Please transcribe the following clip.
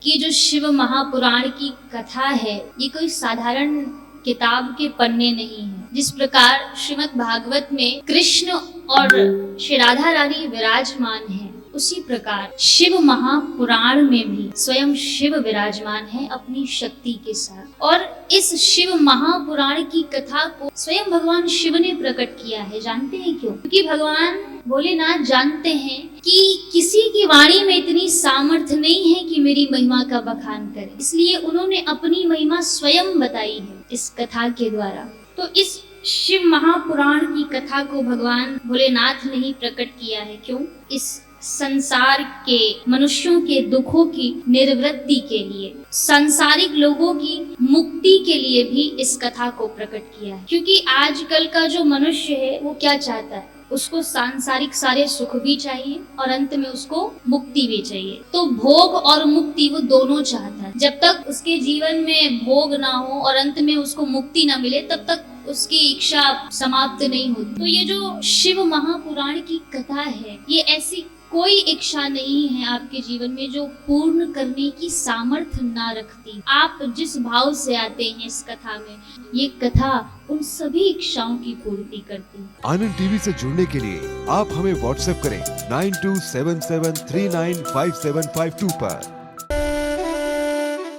कि जो शिव महापुराण की कथा है ये कोई साधारण किताब के पन्ने नहीं है। जिस प्रकार श्रीमद् भागवत में कृष्ण और श्री राधा रानी विराजमान है, उसी प्रकार शिव महापुराण में भी स्वयं शिव विराजमान है अपनी शक्ति के साथ। और इस शिव महापुराण की कथा को स्वयं भगवान शिव ने प्रकट किया है। जानते हैं क्यों? क्योंकि भगवान भोलेनाथ जानते हैं कि किसी की वाणी में इतनी सामर्थ्य नहीं है कि मेरी महिमा का बखान करे, इसलिए उन्होंने अपनी महिमा स्वयं बताई है इस कथा के द्वारा। तो इस शिव महापुराण की कथा को भगवान भोलेनाथ ने ही प्रकट किया है। क्यों? इस संसार के मनुष्यों के दुखों की निवृत्ति के लिए, सांसारिक लोगों की मुक्ति के लिए भी इस कथा को प्रकट किया है। क्योंकि आजकल का जो मनुष्य है वो क्या चाहता है? उसको सांसारिक सारे सुख भी चाहिए और अंत में उसको मुक्ति भी चाहिए। तो भोग और मुक्ति वो दोनों चाहता है। जब तक उसके जीवन में भोग ना हो और अंत में उसको मुक्ति ना मिले, तब तक उसकी इच्छा समाप्त नहीं होती। तो ये जो शिव महापुराण की कथा है, ये ऐसी कोई इच्छा नहीं है आपके जीवन में जो पूर्ण करने की सामर्थ्य ना रखती। आप जिस भाव से आते हैं इस कथा में, ये कथा उन सभी इच्छाओं की पूर्ति करती है। आनंद टीवी से जुड़ने के लिए आप हमें व्हाट्सएप करें 9277395752 पर।